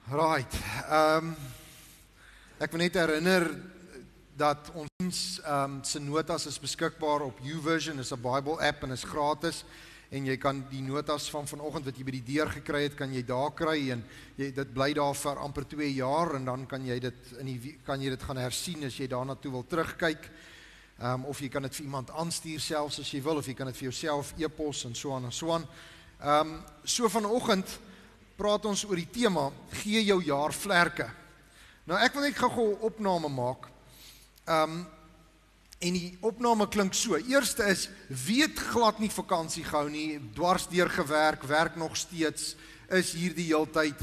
Right. Ek wil net herinner dat ons se notas is beskikbaar op YouVersion, is 'n Bible app en is gratis. En jy kan die notas van vanoggend wat jy by die deur gekry het, kan jy daar kry en dit bly daar vir amper 2 jaar en dan kan jy dit gaan hersien as jy daarna toe wil terugkyk. Of jy kan dit vir iemand aanstuur selfs as jy wil, of jy kan dit vir jouself e-pos en so aan en so aan. So vanoggend praat ons oor die tema, gee jou jaar vlerke. Nou ek wil net gou 'n opname maak. En die opname klink so. Eerste is, wie het glad nie vakansie gehou nie, dwars deur gewerk, werk nog steeds, is hier die heeltyd.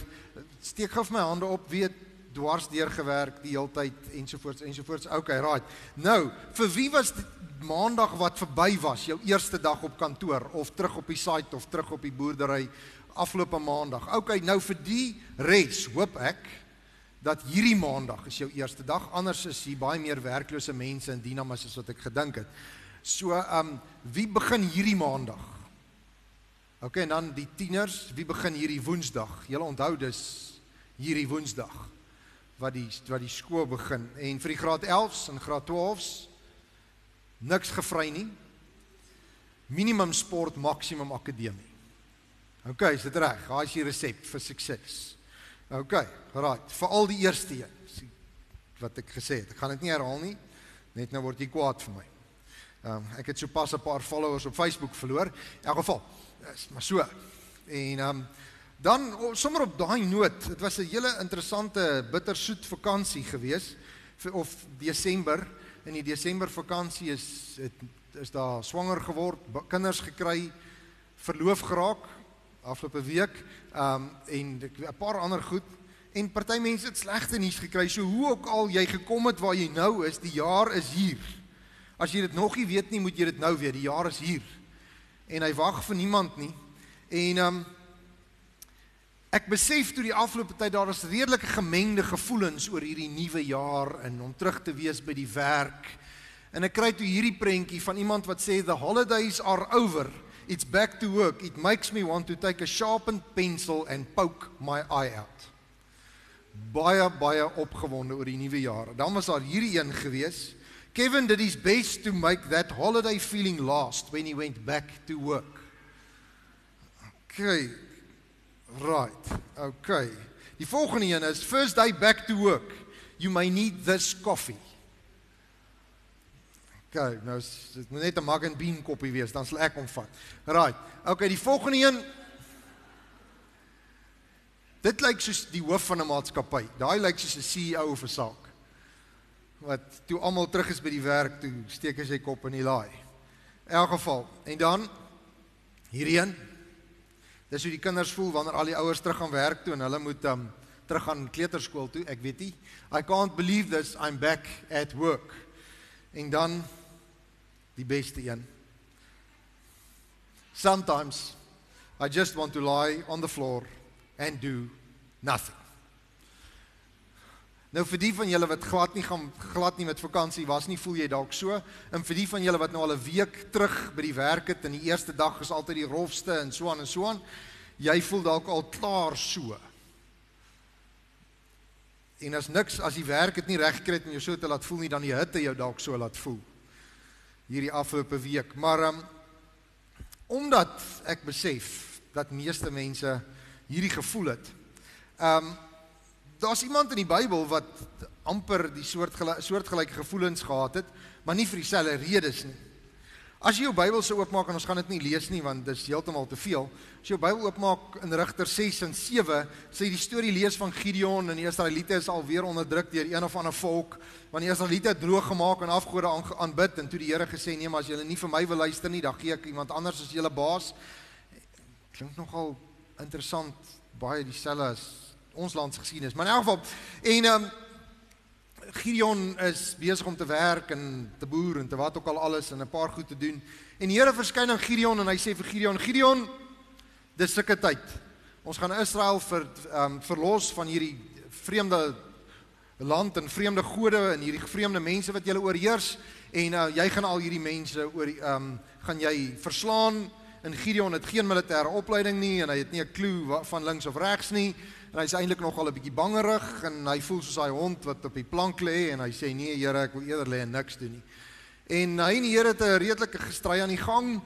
Steek gou vir my hande op, wie het dwars deur gewerk die heeltyd, ensovoorts, ensovoorts. Okay, right. Nou, vir wie was die maandag wat verby was, jou eerste dag op kantoor, of terug op die site, of terug op die boerdery, afgelope maandag? Okay, nou vir die res, hoop ek, dat hierdie maandag is jou eerste dag, anders is hier baie meer werklose mense in Dynamis as wat ek gedink het. So, wie begin hierdie maandag? Okay, en dan die tieners, wie begin hierdie woensdag? Julle onthou dis hierdie woensdag, wat die skool begin. En vir die graad 11s en graad 12s, niks gevry nie. Minimum sport, maksimum akademie. Okay, is dit reg? Daar is die resep vir sukses. Okay, right, vir al die eerste een, wat ek gesê het, ek gaan dit nie herhaal nie, net nou word jy kwaad vir my. Ek het so pas 'n paar followers op Facebook verloor, in elk geval, is maar so, en dan, sommer op daai noot, het was 'n hele interessante, bittersoet vakansie gewees, of Desember, in die Desember vakansie is daar swanger geword, kinders gekry, verloof geraak, afgelope week, en 'n paar ander goed, en party mense het slegte nuus gekry, so hoe ook al jy gekom het waar jy nou is, die jaar is hier. As jy dit nog nie weet nie, moet jy dit nou weet, die jaar is hier. En hy wag vir niemand nie. En ek besef toe die afgelope tyd, daar is redelike gemengde gevoelens oor hierdie nuwe jaar, en om terug te wees by die werk. En ek kry toe hierdie prentjie van iemand wat sê, the holidays are over. It's back to work. It makes me want to take a sharpened pencil and poke my eye out. Baie opgewonde oor die nuwe jaar. Dan was daar hierdie een gewees. Kevin did his best to make that holiday feeling last when he went back to work. Okay. Right. Okay. Die volgende een is, first day back to work. You may need this coffee. Okay, nou dit moet net 'n mug and bean koppie wees, dan sal ek hom vat. Right, okay, die volgende een, dit lyk soos die hoof van 'n maatskappy, daai lyk soos 'n CEO of 'n saak, wat toe almal terug is by die werk, toe steek hy sy kop in die laai. In elk geval, en dan, hierdie een, dis hoe die kinders voel, wanneer al die ouers terug gaan werk toe, en hulle moet terug gaan kleuterskool toe, ek weet nie, I can't believe this, I'm back at work. En dan, die beste een. Sometimes, I just want to lie on the floor and do nothing. Nou vir die van julle wat glad nie met vakansie was nie, voel jy dalk so, en vir die van julle wat nou al 'n week terug by die werk het, en die eerste dag is altyd die rofste, en so aan, jy voel dalk al klaar so. En as die werk het nie reg gekry het om jou so te laat voel nie, dan die hitte jou dalk so laat voel, hierdie afgelope week. Maar, omdat ek besef, dat meeste mense hierdie gevoel het, daar is iemand in die Bybel, wat amper die soortgelyke gevoelens gehad het, maar nie vir dieselfde redes nie. As jy jou Bybel sou oopmaak, en ons gaan dit nie lees nie, want dit is heeltemal te veel, as jy jou Bybel oopmaak in Rigter 6 en 7, sê jy die storie lees van Gideon, en die Israeliete is alweer onderdruk deur een of ander volk, want die Israeliete het droog gemaak en afgode aanbid, en toe die Here gesê, nee, maar as julle nie vir my wil luister nie, dan gee ek iemand anders as julle baas. Klink nogal interessant, baie dieselfde as ons lands geskiedenis, maar in elk geval, en Gideon is besig om te werk en te boer en te wat ook al alles en 'n paar goed te doen. En die Here verskyn aan Gideon en hy sê vir Gideon, Gideon, dis sulke tyd. Ons gaan Israel verlos van hierdie vreemde land en vreemde gode en hierdie vreemde mense wat julle oorheers en jy gaan al hierdie mense gaan jy verslaan. En Gideon het geen militêre opleiding nie en hy het nie 'n klou van links of regs nie. en hy is eintlik nogal 'n bietjie bangerig, en hy voel soos hy hond wat op die plank lê, en hy sê, nee Here, ek wil eerder lê en niks doen nie. En hy en die Here het 'n redelike gestry aan die gang,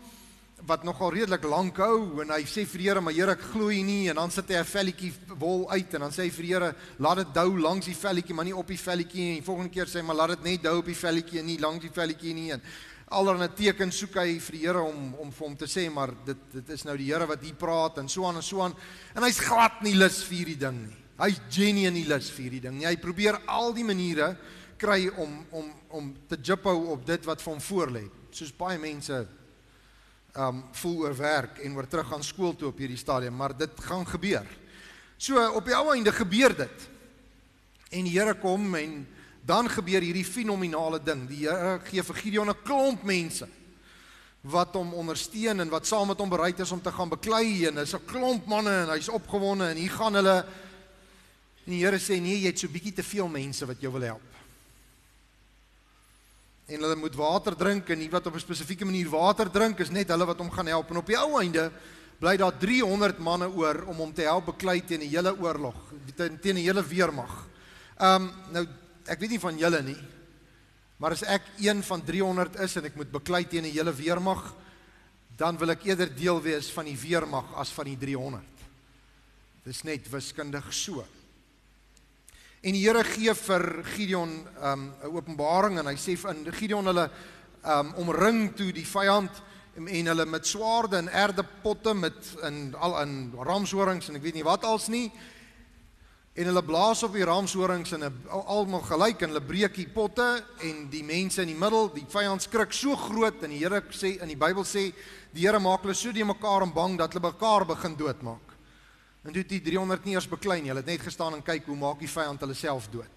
wat nogal redelik lank hou, en hy sê vir die Here, maar Here, ek glo U nie, en dan sit hy 'n velletjie wol uit, en dan sê hy vir die Here, laat dit dou langs die velletjie, maar nie op die velletjie nie, en die volgende keer sê hy, maar laat dit net dou op die velletjie, en nie langs die velletjie nie, en allerlei teken soek hy vir die Here om vir hom te sê, maar dit is nou die Here wat hier praat, en so aan, en hy's glad nie lus vir die ding nie, hy's genuine nie lus vir die ding nie, hy probeer al die maniere kry om te jiphou op dit wat vir hom voorlê, soos baie mense voel oor werk en oor terug gaan skool toe op hierdie stadium, maar dit gaan gebeur. So op die ou einde gebeur dit. En die Here kom en dan gebeur hierdie fenominale ding. Die Here gee vir Gideon 'n klomp mense wat hom ondersteun en wat saam met hom bereid is om te gaan beklei, en is 'n klomp manne en hy's opgewonde en hier gaan hulle. En die Here sê nee, jy het so bietjie te veel mense wat jou wil help. En hulle moet water drink, en die wat op 'n spesifieke manier water drink, is net hulle wat hom gaan help. En op die ou einde bly daar 300 manne oor om hom te help beklei teen die hele oorlog, teen die hele weermag. Nou, ek weet nie van julle nie, maar as ek een van 300 is en ek moet beklei teen die hele weermag, dan wil ek eerder deel wees van die weermag as van die 300. Dis net wiskundig so. En die Here gee vir Gideon 'n openbaring, en hy sê vir Gideon hulle omring toe die vyand, en hulle met swaarde en erdepotte in ramshorings en ek weet nie wat als nie, en hulle blaas op die ramshorings en almal gelyk, en hulle breek die potte, en die mense in die middel, die vyand skrik so groot, en die Here sê, in die Bybel sê, die Here maak hulle so die mekaar en bang, dat hulle mekaar begin doodmaak. En toe het die 300 nie eers beklei nie, hulle het net gestaan en kyk hoe maak die vyand hulle self dood.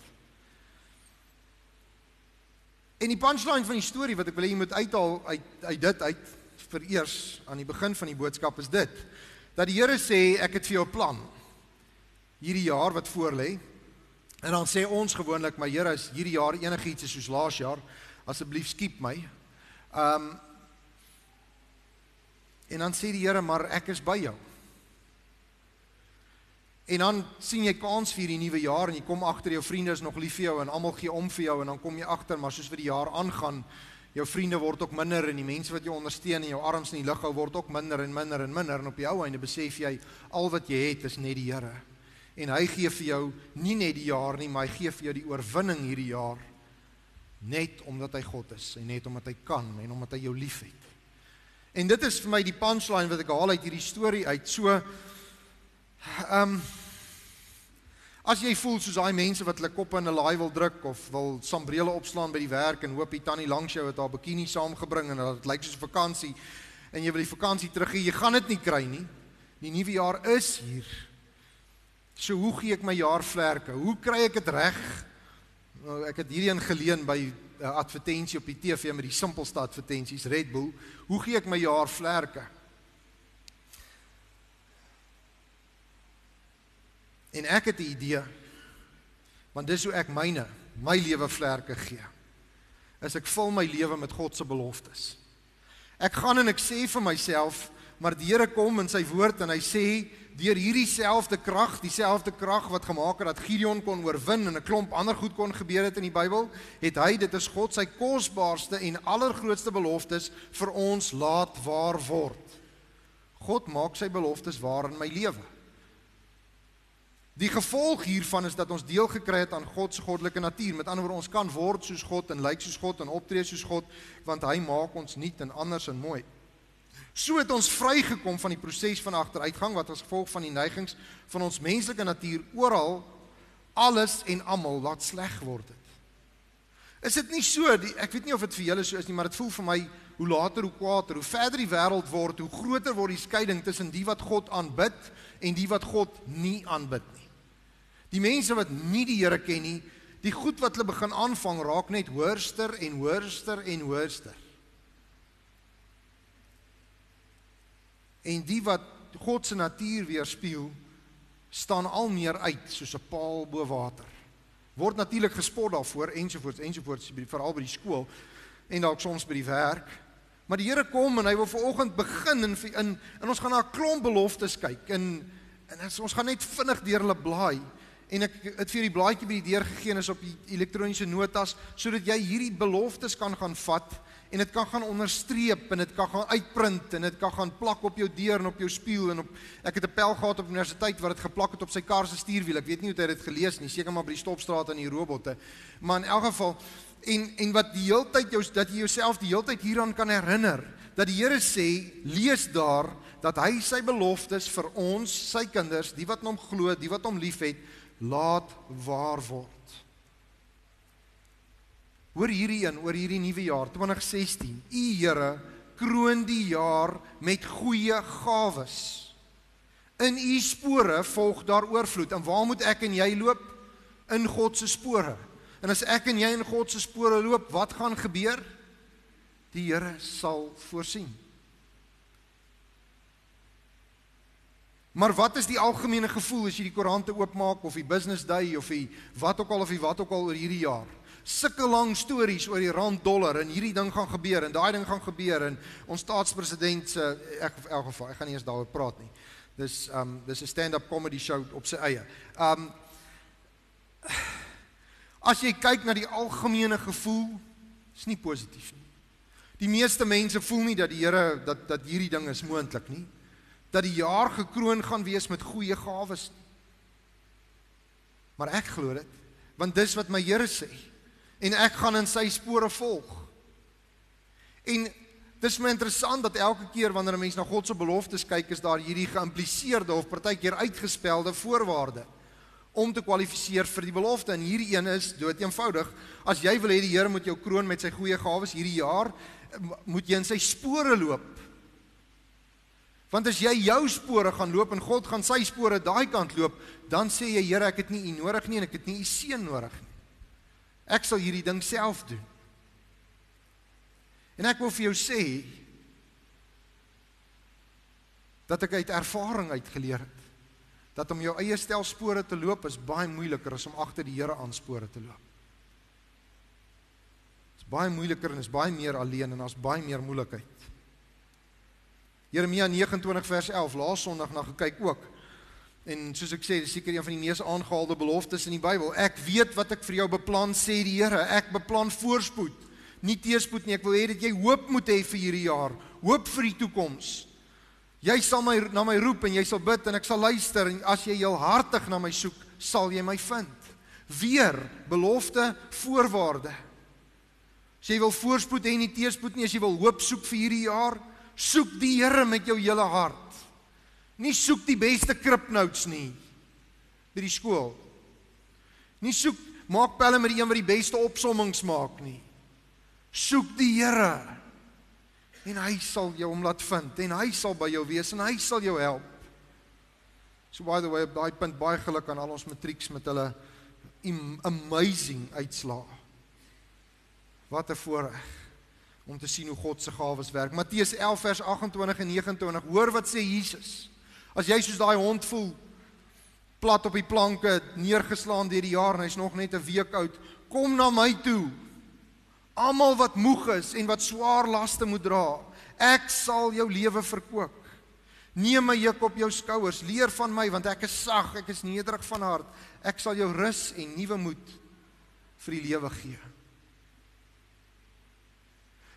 En die punchline van die storie wat ek wil hê jy moet uithaal uit dit vereers aan die begin van die boodskap is dit, dat die Here sê, ek het vir jou 'n plan hierdie jaar wat voor lê, en dan sê ons gewoonlik, maar Here, as hierdie jaar enigiets is soos laas jaar, asseblief skiep my. En dan sê die Here, maar ek is by jou. En dan sien jy kans vir die nuwe jaar, en jy kom agter jou vriende is nog lief vir jou, en almal gee om vir jou, en dan kom jy agter, maar soos vir die jaar aangaan, jou vriende word ook minder, en die mense wat jou ondersteun en jou arms in die lug hou, word ook minder en minder en minder, en op die ou einde besef jy, al wat jy het is net die Here. En hy gee vir jou nie net die jaar nie, maar hy gee vir jou die oorwinning hierdie jaar, net omdat hy God is, en net omdat hy kan, en omdat hy jou lief het. En dit is vir my die punchline wat ek haal uit hierdie storie uit, so, as jy voel soos daai mense wat hulle koppe in 'n laai wil druk, of wil sambrele opslaan by die werk, en hoop die tannie langs jou het haar bikini saamgebring, en dit lyk soos 'n vakansie, en jy wil die vakansie teruggee, jy gaan dit nie kry nie, die nuwe jaar is hier. So hoe gee ek my jaarvlerke? Hoe kry ek dit reg? Nou, ek het hierheen geleen by 'n advertensie op die TV met die simpelste advertensies, Red Bull. Hoe gee ek my jaarvlerke? En ek het 'n idee, want dis hoe ek my lewe vlerke gee, is ek vul my lewe met God se beloftes. Ek gaan en ek sê vir myself, maar die Here kom in sy woord en hy sê, deur hierdie dieselfde krag wat gemaak het dat Gideon kon oorwin en 'n klomp ander goed kon gebeur het in die Bybel, het hy, dit is God sy kosbaarste en allergrootste beloftes vir ons laat waar word. God maak sy beloftes waar in my lewe. Die gevolg hiervan is dat ons deel gekry het aan God se goddelike natuur. Met ander woorde, ons kan word soos God en lyk soos God en optree soos God, want hy maak ons nuut en anders en mooi. So het ons vrygekom van die proses van agteruitgang wat as gevolg van die neigings van ons menslike natuur oral alles en almal laat sleg word het. Is dit nie so, ek weet nie of dit vir julle so is nie, maar dit voel vir my, hoe later, hoe kwater, hoe verder die wêreld word, hoe groter word die skeiding tussen die wat God aanbid en die wat God nie aanbid nie. Die mense wat nie die Here ken nie, die goed wat hulle begin aanvang, raak net hoorster en hoorster en hoorster. En die wat God se natuur weerspieël, staan al meer uit soos 'n paal bo water. Word natuurlik gespot daarvoor ensovoorts, veral by die skool en dalk soms by die werk. Maar die Here kom en hy wil vanoggend begin en ons gaan na 'n klomp beloftes kyk. En En ons gaan net vinnig deur hulle blaai, en ek het vir die blaadjie by die deur gegee is op die elektroniese notas, sodat jy hierdie beloftes kan gaan vat, en dit kan gaan onderstreep, en dit kan gaan uitprint, en dit kan gaan plak op jou deur en op jou spieël, en ek het 'n pel gehad op universiteit wat dit geplak het op sy kar se stuurwiel. Ek weet nie hoe hy dit gelees nie, seker maar by die stopstraat en die robotte. Maar in elk geval, en wat die heeltyd dat jy jouself die heeltyd hieraan kan herinner, dat die Here sê, lees daar, dat hy sy beloftes vir ons, sy kinders, die wat hom glo, die wat hom liefhet, laat waar word. Hoor hierdie een, oor hierdie nuwe jaar, 2016, U Here, kroon die jaar met goeie gawes. In U spore volg daar oorvloed. En waar moet ek en jy loop? In God se spore. En as ek en jy in God se spore loop, wat gaan gebeur? Die Here sal voorsien. Maar wat is die algemene gevoel as jy die koerante oopmaak, of die business day, of die wat ook al oor hierdie jaar? Sulke lang stories oor die rand dollar, en hierdie ding gaan gebeur, en daai ding gaan gebeur, en ons staatspresident se, ek gaan nie eens daaroor praat nie. Dis 'n stand-up comedy show op sy eie. As jy kyk na die algemene gevoel, is nie positief nie. Die meeste mense voel nie dat die Here, dat hierdie ding is moontlik nie. Dat die jaar gekroon gaan wees met goeie gawes. Maar ek glo dit, want dis wat my Here sê. En ek gaan in sy spore volg. En dis my interessant dat elke keer wanneer 'n mens na God se beloftes kyk, is daar hierdie geïmpliseerde of partykeer uitgespelde voorwaarde om te kwalifiseer vir die belofte. En hierdie een is dood eenvoudig. As jy wil hê die Here moet jou kroon met sy goeie gawes hierdie jaar, moet jy in sy spore loop. Want as jy jou spore gaan loop en God gaan sy spore daai kant loop, dan sê jy, Here, ek het nie U nodig nie en ek het nie U seën nodig nie. Ek sal hierdie ding self doen. En ek wil vir jou sê, dat ek uit ervaring uitgeleer het, dat om jou eie stel spore te loop is baie moeiliker as om agter die Here aan spore te loop. Dit is baie moeiliker en is baie meer alleen en daar's baie meer moeilikheid. Jeremia 29 vers 11, laas Sondag na gekyk ook. En soos ek sê, dis seker een van die mees aangehaalde beloftes in die Bybel. Ek weet wat ek vir jou beplan, sê die Here. Ek beplan voorspoed, nie teëspoed nie. Ek wil hê dat jy hoop moet hê vir hierdie jaar, hoop vir die toekoms. Jy sal na my roep en jy sal bid en ek sal luister, en as jy heel hartig na my soek, sal jy my vind. Weer, belofte, voorwaarde. As jy wil voorspoed hê, nie teëspoed nie, as jy wil hoop soek vir hierdie jaar, soek die Here met jou hele hart. Nie soek die beste kripnotes nie, by die skool. Nie soek, maak pelle met die een wat die beste opsommings maak nie. Soek die Here, en hy sal jou om laat vind, en hy sal by jou wees, en hy sal jou help. So by the way, op daai punt, baie geluk aan al ons matrieks met hulle amazing uitslae. Wat 'n voorreg om te sien hoe God se gawes werk. Matteus 11 vers 28 en 29, hoor wat sê Jesus. As jy soos daai hond voel, plat op die planke, neergeslaan deur die jaar, en hy's nog net 'n week oud, kom na my toe. Almal wat moeg is en wat swaar laste moet dra, ek sal jou lewe verkoop. Neem my juk op jou skouers, leer van my, want ek is sag, ek is nederig van hart. Ek sal jou rus en nuwe moed vir die lewe gee.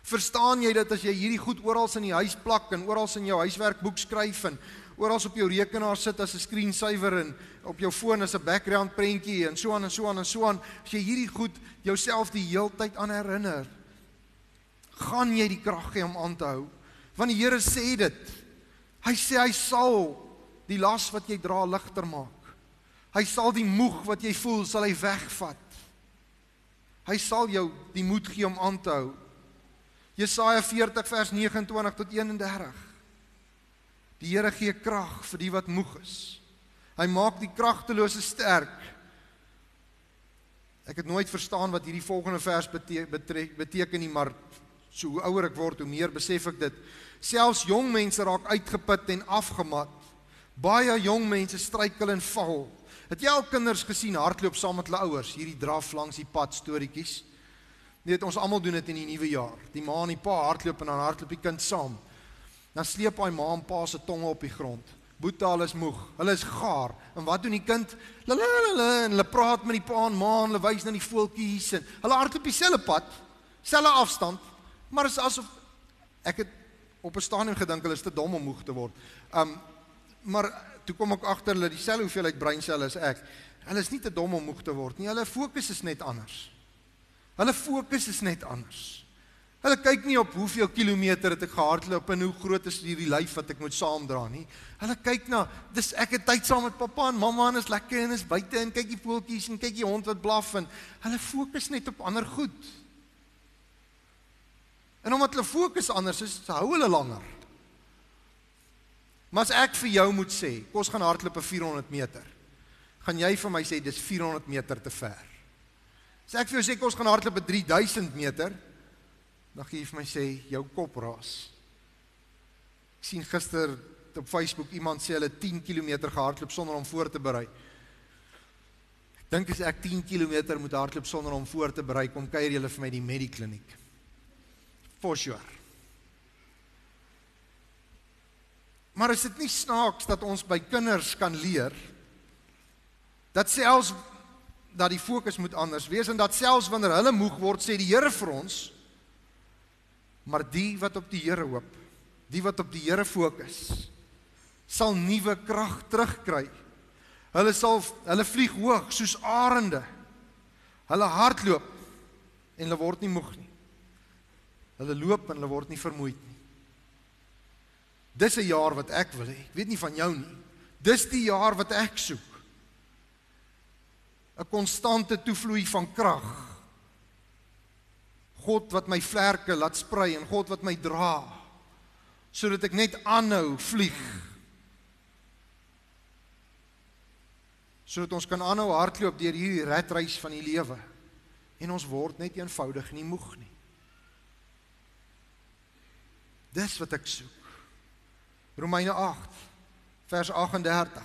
Verstaan jy dat as jy hierdie goed oral in die huis plak en oral in jou huiswerkboek skryf en oral op jou rekenaar sit as 'n screensaver en op jou foon as 'n background prentjie en so aan en so aan en so aan, as jy hierdie goed jouself die heeltyd aan herinner, gaan jy die krag hê om aan te hou. Want die Here sê dit. Hy sê hy sal die las wat jy dra ligter maak. Hy sal die moeg wat jy voel, sal hy wegvat. Hy sal jou die moed gee om aan te hou. Jesaja 40 vers 29 tot 31. Die Here gee krag vir die wat moeg is. Hy maak die kragtelose sterk. Ek het nooit verstaan wat hierdie volgende vers beteken nie, maar so hoe ouer ek word, hoe meer besef ek dit. Selfs jong mense raak uitgeput en afgemat. Baie jong mense struikel en val. Het jy al kinders gesien hardloop saam met hulle ouers, hierdie draf langs die pad storieetjies? Net ons almal doen dit in die nuwe jaar. Die ma en die pa hardloop en dan hardloop die kind saam. Dan sleep hy ma en pa se tonge op die grond. Boeta, hulle is moeg, hulle is gaar. En wat doen die kind? En hulle praat met die pa en ma, en hulle wys na die voeltjies, en hulle hardloop dieselfde pad, selfde afstand, maar is asof, ek het op 'n stadium gedink, hulle is te dom om moeg te word. Maar toe kom ek agter, hulle dieselfde hoeveelheid breinselle as ek. Hulle is nie te dom om moeg te word nie, hulle fokus is net anders. Hulle fokus is net anders. Hulle kyk nie op hoeveel kilometer het ek gehardloop en hoe groot is hierdie lyf wat ek moet saamdra nie. Hulle kyk na, dis ek het tyd saam met pappa en mamma en is lekker en is buite en kyk die voeltjies en kyk die hond wat blaf en hulle fokus net op ander goed. En omdat hulle fokus anders is, hou hulle langer. Maar as ek vir jou moet sê, ons gaan hardloop 'n 400 meter, gaan jy vir my sê, dis 400 meter te ver. As ek vir jou sê, ons gaan hardloop 'n 3000 meter, dan gee jy vir my sê, jou kop raas. Ek sien gister op Facebook, iemand sê hulle 10 kilometer gehardloop sonder om voor te berei. Ek dink as ek 10 kilometer moet hardloop sonder om voor te berei, kom kuier julle vir my die Medikliniek. For sure. Maar is dit nie snaaks dat ons by kinders kan leer, dat selfs dat die fokus moet anders wees, en dat selfs wanneer hulle moeg word, sê die Here vir ons, maar die wat op die Here hoop, die wat op die Here fokus, sal nuwe krag terugkry. Hulle vlieg hoog soos arende. Hulle hardloop en hulle word nie moeg nie. Hulle loop en hulle word nie vermoeid nie. Dis 'n jaar wat ek wil hê. Ek weet nie van jou nie. Dis die jaar wat ek soek. 'n Konstante toevloei van krag. God wat my vlerke laat sprei en God wat my dra, sodat ek net aanhou vlieg. Sodat ons kan aanhou hardloop deur hierdie redreis van die lewe. En ons word net eenvoudig nie moeg nie. Dis wat ek soek. Romeine 8, vers 38.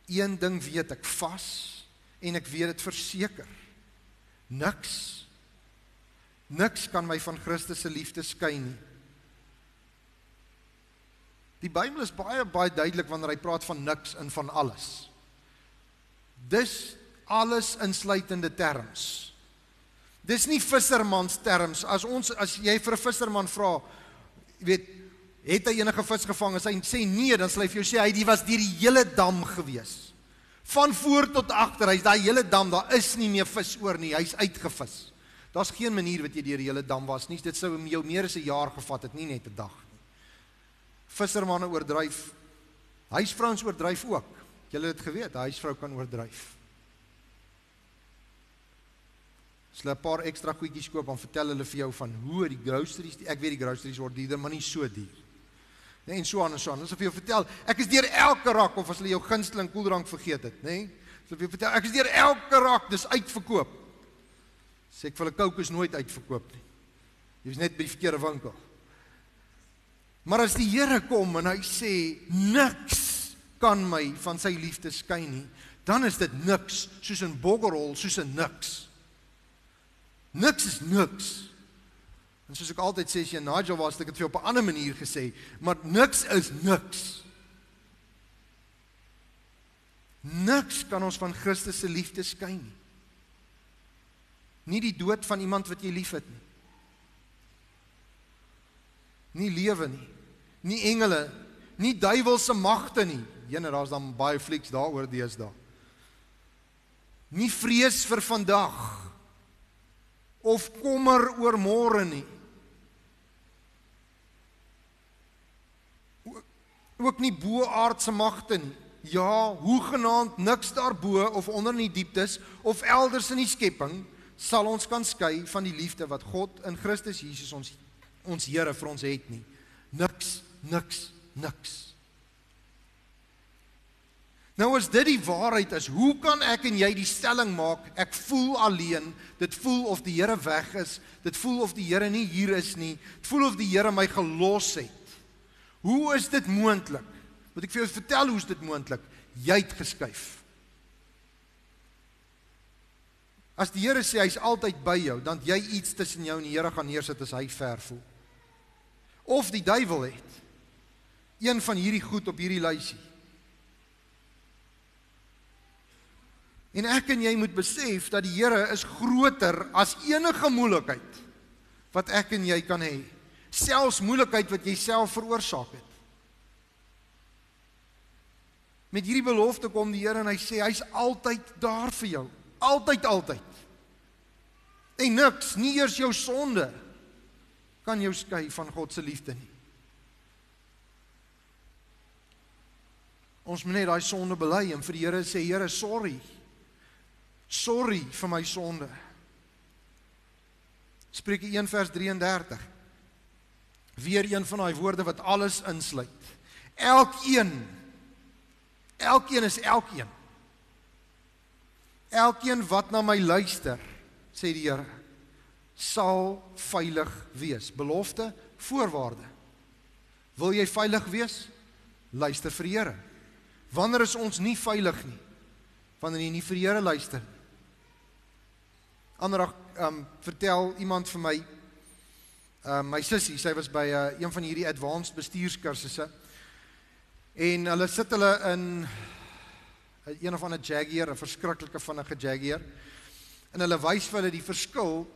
Een ding weet ek vas, en ek weet dit verseker. Niks kan my van Christus se liefde skei nie. Die Bybel is baie duidelik wanneer hy praat van niks en van alles. Dis alles insluitende terms. Dis nie vissermans terms. As jy vir 'n visserman vra, het hy enige vis gevang? As hy sê nee, dan sal hy vir jou sê, hy was deur die hele dam gewees. Van voor tot agter, hy's daai hele dam, daar is nie meer vis oor nie, hy's uitgevis. Daar's geen manier wat jy deur die hele dam was nie, dit sou jou meer as 'n jaar gevat het, nie net 'n dag nie. Vissermanne oordryf, huisvrouens oordryf ook. Julle het geweet, 'n huisvrou kan oordryf. As hulle 'n paar ekstra goedjies koop, dan vertel hulle vir jou van hoe die groceries, ek weet die groceries word duurder, maar nie so duur. Nee, en so aan en so aan. As hulle vir jou vertel, ek is deur elke rak, of as hulle jou gunsteling koeldrank vergeet het, nee? As hulle vir jou vertel, ek is deur elke rak, dis uitverkoop. Sê ek vir hulle, Coke is nooit uitverkoop nie. Jy is net by die verkeerde winkel. Maar as die Here kom en hy sê, niks kan my van sy liefde skei nie, dan is dit niks, soos 'n boggerhol, soos 'n niks. Niks is niks. En soos ek altyd sê, as jy Nigel was, ek het vir jou op 'n ander manier gesê, maar niks is niks. Niks kan ons van Christus se liefde skei nie. Nie die dood van iemand wat jy liefhet nie. Nie lewe nie. Nie engele, nie duiwelse magte nie. Jene, daar's dan baie flieks daaroor deesdae. Nie vrees vir vandag of kommer oor môre nie. Ook nie bo-aardse magte nie. Ja, hoegenaamd niks daarbo of onder in die dieptes of elders in die skepping sal ons kan skei van die liefde wat God in Christus Jesus ons Here vir ons het nie. Niks. Nou as dit die waarheid is, hoe kan ek en jy die stelling maak, ek voel alleen, dit voel of die Here weg is, dit voel of die Here nie hier is nie, dit voel of die Here my gelos het. Hoe is dit moontlik? Moet ek vir jou vertel hoe is dit moontlik? Jy het geskuif. As die Here sê, hy is altyd by jou, dan jy iets tussen jou en die Here gaan neersit as hy ver voel. Of die duiwel het. een van hierdie goed op hierdie lysie. En ek en jy moet besef dat die Here is groter as enige moeilikheid wat ek en jy kan hê. Selfs moeilikheid wat jy self veroorsaak het. Met hierdie belofte kom die Here en hy sê, hy's altyd daar vir jou. Altyd, altyd. En niks, nie eers jou sonde, kan jou skei van God se liefde nie. Ons moet net daai sonde bely en vir die Here sê, Here, sorry. Sorry vir my sonde. Spreuke 1 vers 33. Weer een van daai woorde wat alles insluit. Elkeen is elkeen. Elkeen wat na my luister, sê die Here, sal veilig wees. Belofte, voorwaarde. Wil jy veilig wees? Luister vir die Here. Wanneer is ons nie veilig nie? Wanneer jy nie vir die Here luister nie. Anderdag vertel iemand vir my, my sussie, sy was by een van hierdie advanced bestuurskursusse, en hulle sit hulle in een of ander Jaguar, 'n verskriklike vinnige Jaguar, en hulle wys vir hulle die verskil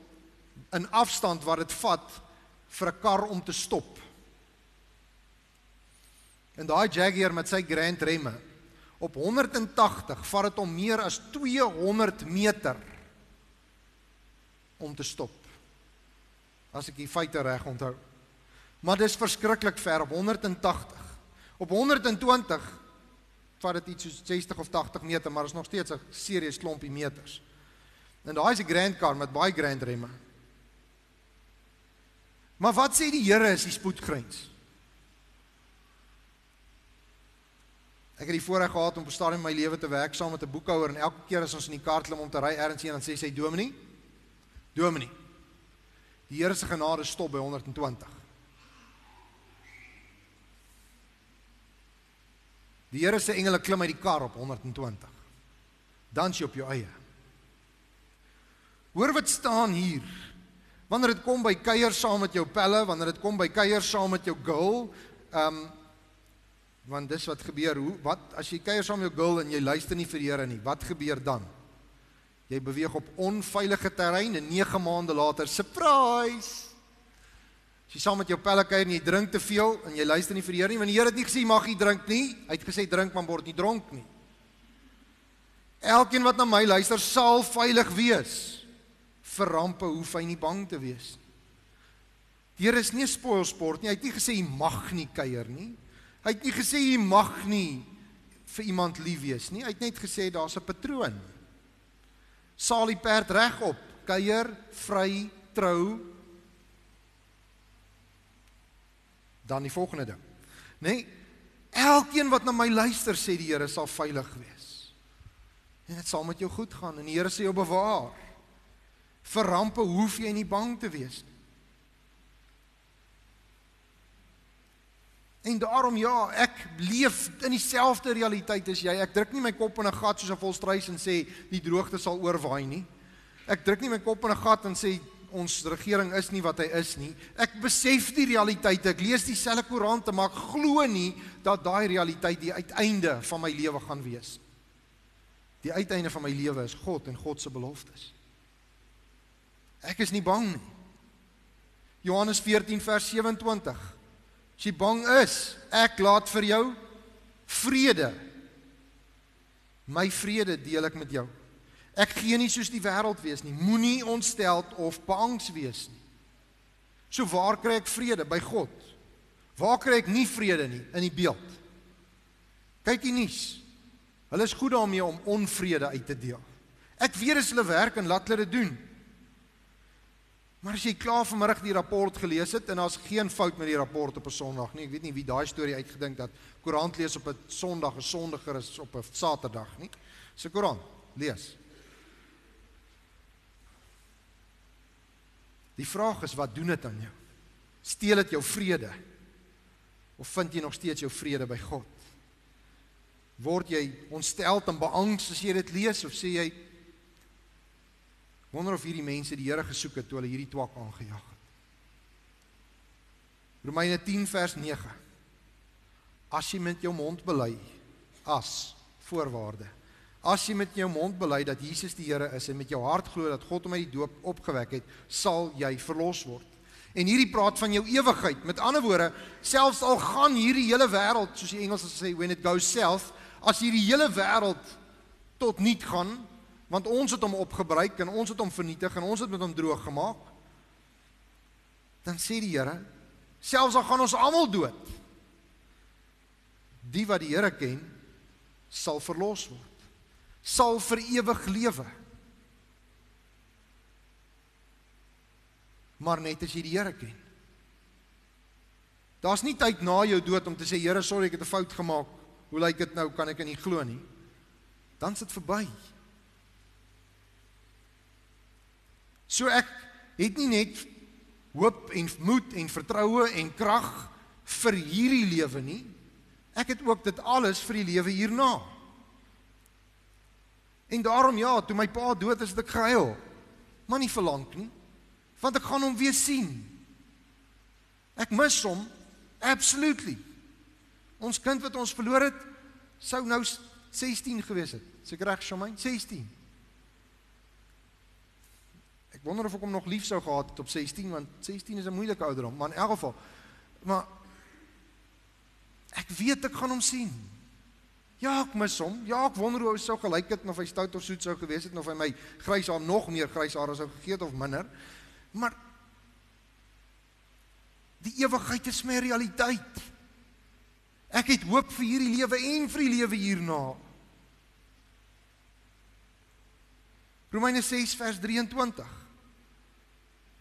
in afstand wat dit vat vir 'n kar om te stop. En daai Jaguar met sy Grand remme, op 180 vat dit om meer as 200 meter om te stop. As ek die feite reg onthou. Maar dis verskriklik ver op 180. Op 120 vat dit iets soos 60 of 80 meter, maar is nog steeds 'n serieus klompie meters. En daai is 'n Grand car met baie Grand remme. Maar wat sê die Here is die spoedgrens? Ek het die voorreg gehad om op 'n stadium in my lewe te werk saam met 'n boekhouer, en elke keer as ons in die kar klim om te ry ergens heen, dan sê sy, Dominee, die Here se genade stop by 120. Die Here se engele klim uit die kar op 120. Dan is jy op jou eie. Hoor wat staan hier. Wanneer dit kom by kuier saam met jou pelle, wanneer dit kom by kuier saam met jou girl, want dis wat gebeur, wat as jy kuier saam met jou girl en jy luister nie vir die Here nie, wat gebeur dan? Jy beweeg op onveilige terrein en 9 maande later, surprise! As jy saam met jou pelle kuier en jy drink te veel en jy luister nie vir die Here nie, want die Here het nie gesê, mag jy drink nie, hy het gesê, drink maar word nie dronk nie. Elkeen wat na my luister, sal veilig wees. Vir rampe hoef hy nie bang te wees. Die Here is nie 'n spoilsport nie, hy het nie gesê, jy mag nie kuier nie, hy het nie gesê, jy mag nie vir iemand lief wees nie, hy het net gesê, daar's 'n patroon. Saal die perd reg op, kuier, vry, trou. Dan die volgende ding. Nee, elkeen wat na my luister, sê die Here, sal veilig wees. En dit sal met jou goed gaan, en die Here sê jou bewaar. Vir rampe hoef jy nie bang te wees nie. En daarom ja, ek leef in dieselfde realiteit as jy. Ek druk nie my kop in 'n gat soos 'n volstruis en sê die droogte sal oorwaai nie. Ek druk nie my kop in 'n gat en sê ons regering is nie wat hy is nie. Ek besef die realiteit. Ek lees dieselfde koerante, maar ek glo nie dat daai realiteit die uiteinde van my lewe gaan wees. Die uiteinde van my lewe is God en God se beloftes. Ek is nie bang nie. Johannes 14 vers 27. As jy bang is, ek laat vir jou vrede. My vrede deel ek met jou. Ek gee nie soos die wêreld wees nie. Moenie ontsteld of beangs wees nie. So waar kry ek vrede? By God. Waar kry ek nie vrede nie? In die beeld. Kyk die nuus. Hulle is goed daarmee om onvrede uit te deel. Ek weet as hulle werk en laat hulle dit doen. Maar as jy klaar vanmiddag die rapport gelees het, en daar's geen fout met die rapport op 'n Sondag nie, ek weet nie wie daai storie uitgedink dat koerant lees op 'n Sondag 'n sondiger is op 'n Saterdag nie. Dis 'n koerant, lees. Die vraag is, wat doen dit aan jou? Steel dit jou vrede? Of vind jy nog steeds jou vrede by God? Word jy ontsteld en beangs as jy dit lees, of sê jy, wonder of hierdie mense die Here gesoek het toe hulle hierdie twak aangejaag het. Romeine 10 vers 9. as jy met jou mond bely, as voorwaarde, as jy met jou mond bely dat Jesus die Here is en met jou hart glo dat God hom uit die doop opgewek het, sal jy verlos word. En hierdie praat van jou ewigheid. Met ander woorde, selfs al gaan hierdie hele wêreld, soos die Engels sê, when it goes south, as hierdie hele wêreld tot niet gaan, want ons het hom opgebruik en ons het hom vernietig en ons het met hom droog gemaak, dan sê die Here, selfs al gaan ons almal dood, die wat die Here ken, sal verlos word, sal vir ewig lewe. Maar net as jy die Here ken. Daar's nie tyd na jou dood om te sê, Here, sorry, ek het 'n fout gemaak, hoe lyk dit nou, kan ek nie glo nie. Dan is dit verby. So ek het nie net hoop en moed en vertroue en krag vir hierdie lewe nie, ek het ook dit alles vir die lewe hierna. En daarom ja, toe my pa dood is, het ek gehuil, maar nie vir lank nie, want ek gaan hom weer sien. Ek mis hom, absolutely. Ons kind wat ons verloor het, sou nou 16 gewees het. Seker reg, Shamaine? 16. Ek wonder of ek hom nog lief sou gehad het op 16, want 16 is 'n moeilike ouderdom, maar in elk geval. Maar ek weet ek gaan hom sien. Ja, ek mis hom. Ja, ek wonder hoe hy sou gelyk het, of hy stout of soet sou gewees het, of hy my grys haar nog meer grys hare sou gegee het of minder. Maar die ewigheid is my realiteit. Ek het hoop vir hierdie lewe en vir die lewe hierna. Romeine 6 vers 23.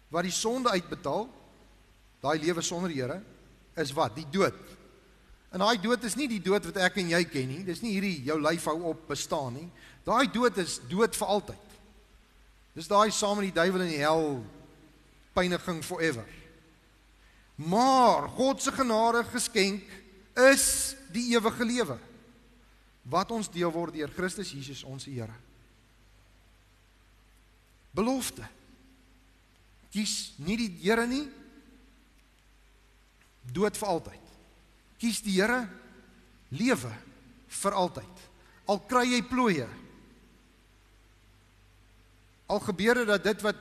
Wat die sonde uitbetaal, daai lewe sonder die Here, is wat? Die dood. En daai dood is nie die dood wat ek en jy ken nie. Dis nie hierdie jou lyf hou op bestaan nie. Daai dood is dood vir altyd. Dis daai saam met die duiwel in die hel, pyniging forever. Maar God se genade geskenk is die ewige lewe, wat ons deel word deur Christus Jesus ons Here. Belofte. Kies nie die Here nie, dood vir altyd. Kies die Here, lewe vir altyd. Al kry jy plooie, al gebeur dit dat dit wat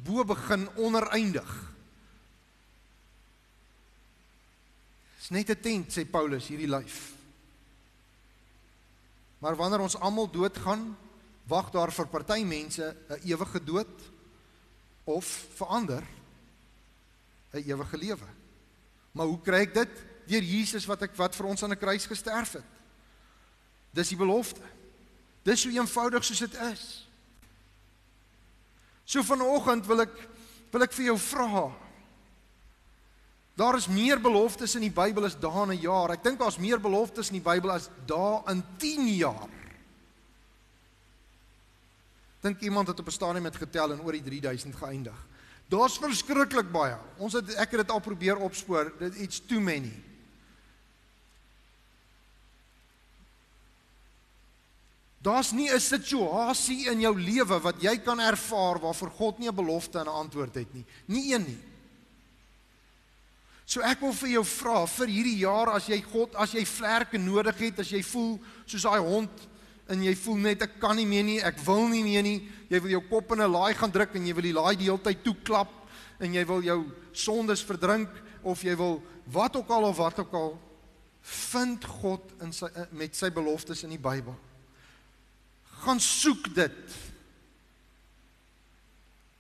bo begin oneindig. Dis net 'n tent, sê Paulus, hierdie lyf. Maar wanneer ons almal doodgaan, wag daar vir party mense 'n ewige dood, of vir ander 'n ewige lewe. Maar hoe kry ek dit? Deur Jesus wat vir ons aan 'n kruis gesterf het. Dis die belofte. Dis so eenvoudig soos dit is. So vanoggend wil ek vir jou vra. Daar is meer beloftes in die Bybel as dae in 'n jaar. Ek dink daar's meer beloftes in die Bybel as dae in 10 jaar. Dink iemand het op 'n stadium met getel en oor die 3000 geëindig. Daar's verskriklik baie. Ek het dit al probeer opspoor. It's too many. Daar's nie 'n situasie in jou lewe wat jy kan ervaar waarvoor God nie 'n belofte en 'n antwoord het nie. Nie een nie. So ek wil vir jou vra, vir hierdie jaar, as jy vlerke nodig het, as jy voel soos daai hond, en jy voel net, ek kan nie meer nie, ek wil nie meer nie, jy wil jou kop in 'n laai gaan druk, en jy wil die laai die hele tyd toeklap, en jy wil jou sondes verdrink, of jy wil wat ook al, vind God met sy beloftes in die Bybel. Gaan soek dit.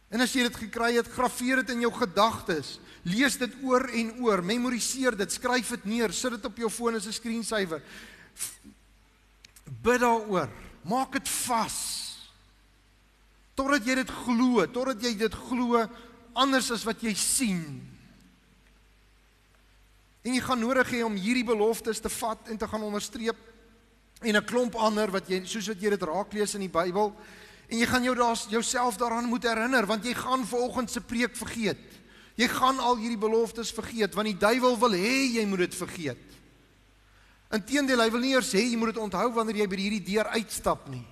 En as jy dit gekry het, graveer dit in jou gedagtes. Lees dit oor en oor, memoriseer dit, skryf dit neer, sit dit op jou foon as 'n screensaver. Bid daaroor, maak dit vas. Totdat jy dit glo, anders as wat jy sien. En jy gaan nodig hê om hierdie beloftes te vat en te gaan onderstreep, en 'n klomp ander, soos wat jy dit raak lees in die Bybel, en jy gaan jouself daaraan moet herinner, want jy gaan vanoggend se preek vergeet. Jy gaan al hierdie beloftes vergeet, want die duiwel wil hê jy moet dit vergeet. Inteendeel, hy wil nie eers hê jy moet dit onthou wanneer jy by hierdie deur uitstap nie.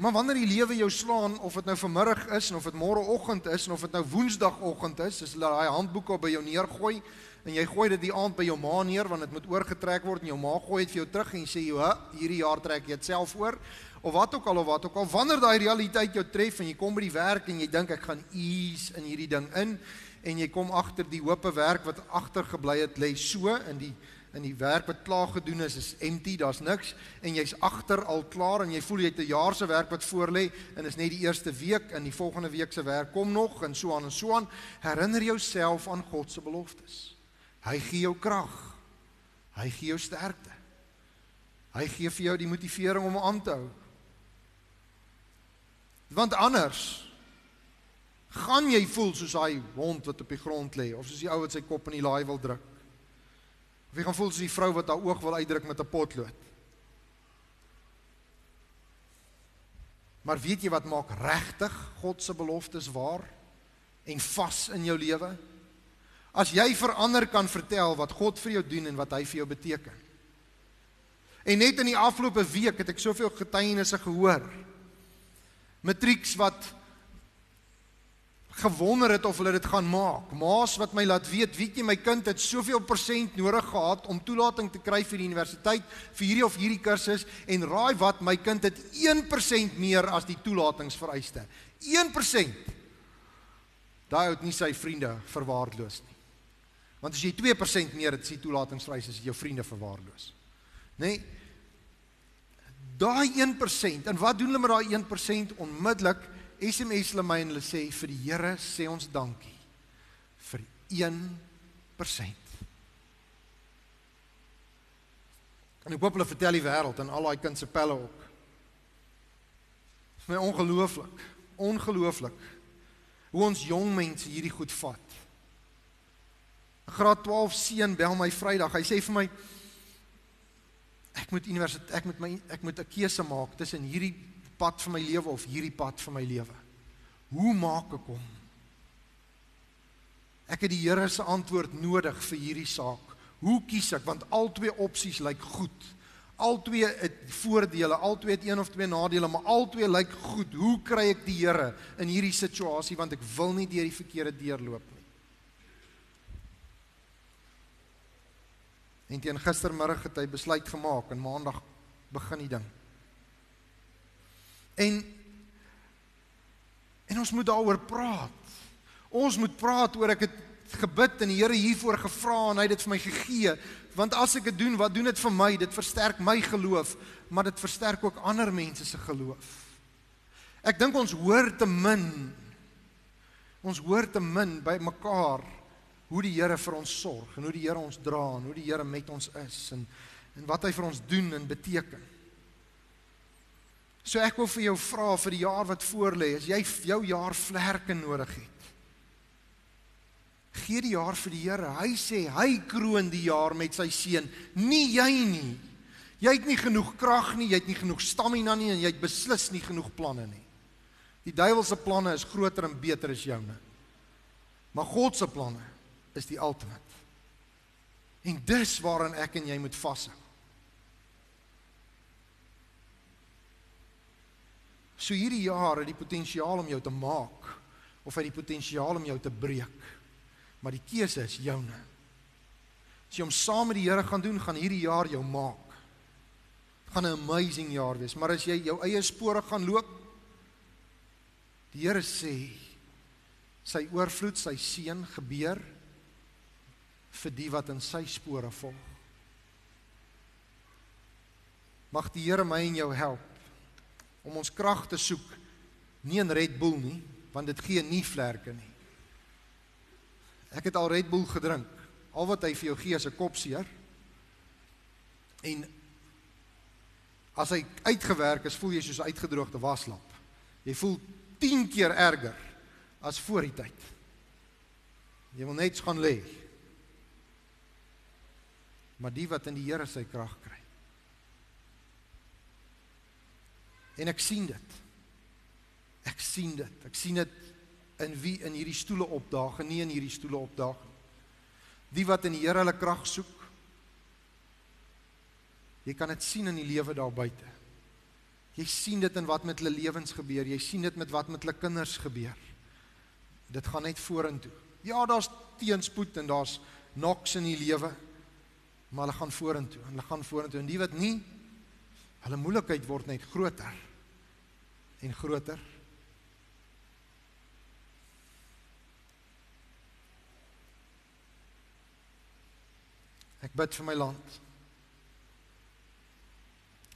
Maar wanneer die lewe jou slaan, of dit nou vanmiddag is, en of dit môreoggend is, en of dit nou woensdagoggend is, as hulle daai handboek op by jou neergooi, en jy gooi dit die aand by jou ma neer, want dit moet oorgetrek word, en jou ma gooi dit vir jou terug, en jy sê, hierdie jaar trek jy dit self oor, of wat ook al, wanneer daai realiteit jou tref, en jy kom by die werk, en jy dink, ek gaan ease in hierdie ding in, en jy kom agter die hoope werk wat agtergebly het, lê so, in die werk wat klaar gedoen is empty, daar's niks, en jy's agter al klaar, en jy voel jy het 'n jaar se werk wat voor lê, en is net die eerste week, en die volgende week se werk kom nog, en so aan, herinner jouself aan God se beloftes. Hy gee jou krag, hy gee jou sterkte, hy gee vir jou die motivering om aan te hou. Want anders gaan jy voel soos hy hond wat op die grond lê, of soos die ou wat sy kop in die laai wil druk. Of jy gaan voel soos die vrou wat haar oog wil uitdruk met 'n potlood. Maar weet jy wat maak regtig God se beloftes waar en vas in jou lewe? As jy vir ander kan vertel wat God vir jou doen en wat hy vir jou beteken. En net in die afgelope week het ek soveel getuienisse gehoor. Matrieks wat gewonder het of hulle dit gaan maak. Ma's wat my laat weet jy, my kind het soveel % nodig gehad om toelating te kry vir die universiteit, vir hierdie of hierdie kursus, en raai wat, my kind het 1% meer as die toelatingsvereiste. 1%. Daai het nie sy vriende verwaarloos nie. Want as jy 2% meer het as die toelatingsvereiste, is jou vriende verwaarloos. Nee, daai 1%, en wat doen hulle met daai 1%? Onmiddellik SMS hulle my en hulle sê, vir die Here sê ons dankie, vir 1%. En ek hoop hulle vertel die wêreld, en al die kind se pelle ook. Dit is my ongelooflik, hoe ons jong mense hierdie goed vat. 'n Graad 12 seun bel my Vrydag, hy sê vir my, ek moet 'n keuse maak tussen hierdie pad van my lewe of hierdie pad van my lewe. Hoe maak ek hom? Ek het die Here se antwoord nodig vir hierdie saak. Hoe kies ek? Want al twee opsies lyk goed. Al twee het voordele, al twee het een of twee nadele, maar al twee lyk goed. Hoe kry ek die Here in hierdie situasie, want ek wil nie deur die verkeerde deur loop nie. En teen gistermiddag het hy besluit gemaak, en maandag begin die ding. En ons moet daaroor praat. Ons moet praat oor, ek het gebid en die Here hiervoor gevra en hy het dit vir my gegee, want as ek dit doen, wat doen dit vir my? Dit versterk my geloof, maar dit versterk ook ander mense se geloof. Ek dink ons hoor te min by mekaar hoe die Here vir ons sorg, en hoe die Here ons dra, en hoe die Here met ons is, en wat hy vir ons doen en beteken. So ek wil vir jou vra vir die jaar wat voorlê, as jy jou jaar vlerke nodig het, gee die jaar vir die Here. Hy sê, hy kroon die jaar met sy seën, nie jy nie. Jy het nie genoeg krag nie, jy het nie genoeg stamina nie, en jy het beslis nie genoeg planne nie. Die duiwelse planne is groter en beter as joune. Maar God se planne is die ultimate. En dis waarin ek en jy moet vashou. So hierdie jaar het die potensiaal om jou te maak, of het die potensiaal om jou te breek. Maar die keuse is joune. As jy hom saam met die Here gaan doen, gaan hierdie jaar jou maak. Het gaan 'n amazing jaar wees, maar as jy jou eie spore gaan loop, die Here sê, sy oorvloed, sy seën gebeur, vir die wat in sy spore volg. Mag die Here my en jou help, om ons krag te soek, nie in Red Bull nie, want dit gee nie vlerke nie. Ek het al Red Bull gedrink, al wat hy vir jou gee is 'n kopseer, en as hy uitgewerk is, voel jy soos 'n uitgedroogde waslap. Jy voel 10 keer erger, as voor die tyd. Jy wil net gaan lê. Maar die wat in die Here sy krag kry. En ek sien dit. Ek sien dit in wie in hierdie stoele opdaag en nie in hierdie stoele opdaag. Die wat in die Here hulle krag soek. Jy kan dit sien in die lewe daar buite. Jy sien dit in wat met hulle lewens gebeur, jy sien dit met wat met hulle kinders gebeur. Dit gaan net vorentoe. Ja, daar's teenspoed en daar's knocks in die lewe, maar hulle gaan vorentoe, en hulle gaan vorentoe, en die wat nie, hulle moeilikheid word net groter, en groter. Ek bid vir my land,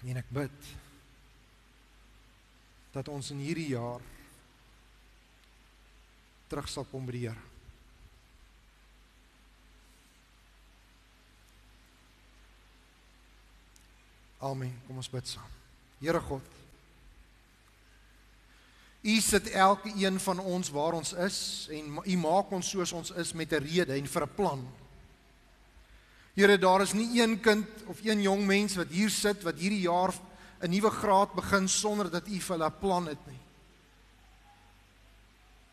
en ek bid, dat ons in hierdie jaar, terug sal kom by die Here. Amen, kom ons bid saam. Here God, U sit elke een van ons waar ons is, en U maak ons soos ons is met 'n rede en vir 'n plan. Here, daar is nie een kind of een jong mens wat hier sit, wat hierdie jaar 'n nuwe graad begin, sonder dat U vir hulle 'n plan het nie.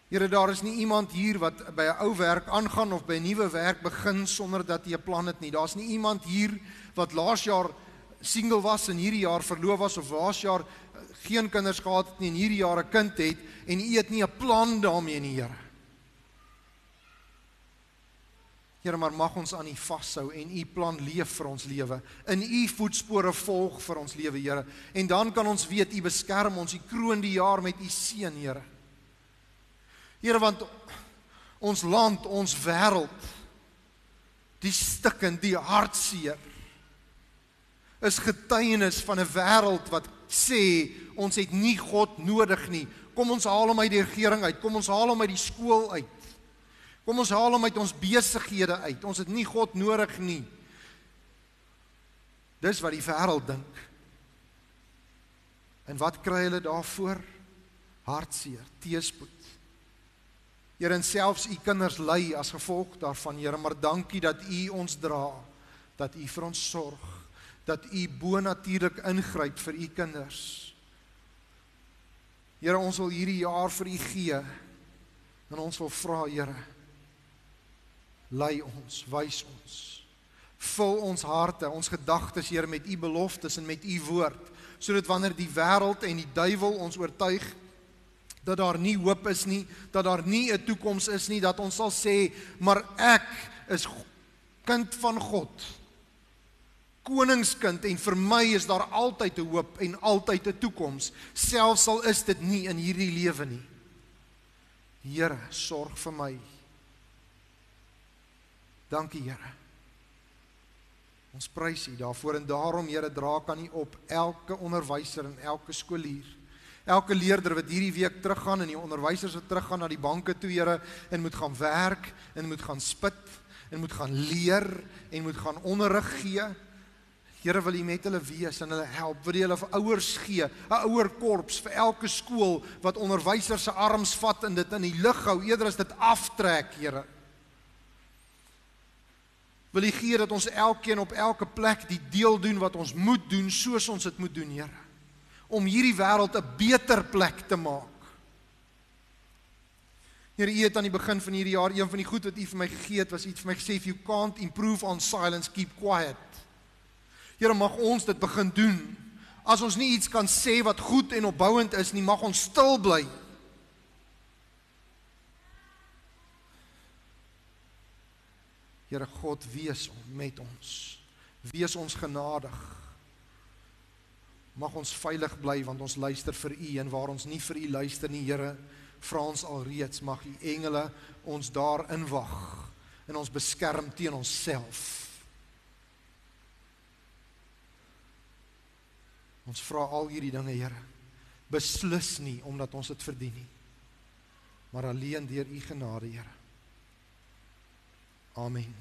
Here, daar is nie iemand hier wat by 'n ou werk aangaan of by 'n nuwe werk begin sonder dat hy 'n plan het nie. Daar's nie iemand hier wat laas jaar single was en hierdie jaar verloof was, of laas jaar geen kinders gehad het nie en hierdie jaar 'n kind het, en U het nie 'n plan daarmee nie, Here. Here, maar mag ons aan U vashou en U plan leef vir ons lewe, in U voetspore volg vir ons lewe, Here. En dan kan ons weet U beskerm ons, U kroon die jaar met U seën, Here. Here, want ons land, ons wêreld, die stikkend, die hartseer, is getuienis van 'n wêreld wat sê, ons het nie God nodig nie. Kom ons haal hom uit die regering uit, kom ons haal hom uit die skool uit, kom ons haal hom uit ons besighede uit, ons het nie God nodig nie. Dis wat die wêreld dink. En wat kry hulle daarvoor? Hartseer, teëspoed. Here, en selfs U kinders ly as gevolg daarvan, Here, maar dankie dat U ons dra, dat U vir ons sorg, dat U bonatuurlik ingryp vir U kinders. Here, ons wil hierdie jaar vir U gee, en ons wil vra, Here, lei ons, wys ons, vul ons harte, ons gedagtes, Here, met U beloftes en met U woord, sodat wanneer die wêreld en die duiwel ons oortuig, dat daar nie hoop is nie, dat daar nie 'n toekoms is nie, dat ons sal sê, maar ek is kind van God, koningskind, en vir my is daar altyd 'n hoop en altyd 'n toekoms, selfs al is dit nie in hierdie lewe nie. Here, sorg vir my. Dankie, Here. Ons prys U daarvoor, en daarom, Here, dra kan U op elke onderwyser en elke skoolier, elke leerder wat hierdie week teruggaan, en die onderwysers wat teruggaan na die banke toe, Here, en moet gaan werk, en moet gaan spit, en moet gaan leer, en moet gaan onderrig gee. Here, wil U met hulle wees en hulle help, wil U hulle vir ouers gee, 'n ouerkorps vir elke skool, wat onderwysers se arms vat en dit in die lug hou, eerder as dit aftrek, Here. Wil U gee dat ons elkeen op elke plek die deel doen wat ons moet doen, soos ons dit moet doen, Here, om hierdie wêreld 'n beter plek te maak. Here, U het aan die begin van hierdie jaar, een van die goed wat U vir my gegee het, was iets vir my gesê, if you can't improve on silence, keep quiet. Here, mag ons dit begin doen. As ons nie iets kan sê wat goed en opbouend is nie, mag ons stil bly. Here God, wees met ons. Wees ons genadig. Mag ons veilig bly, want ons luister vir U, en waar ons nie vir U luister nie, Here, vra ons alreeds, mag U engele ons daar inwag, en ons beskerm teen onsself. Ons vra al hierdie dinge, Here, beslis nie omdat ons dit verdien nie, maar alleen deur U genade, Here. Amen.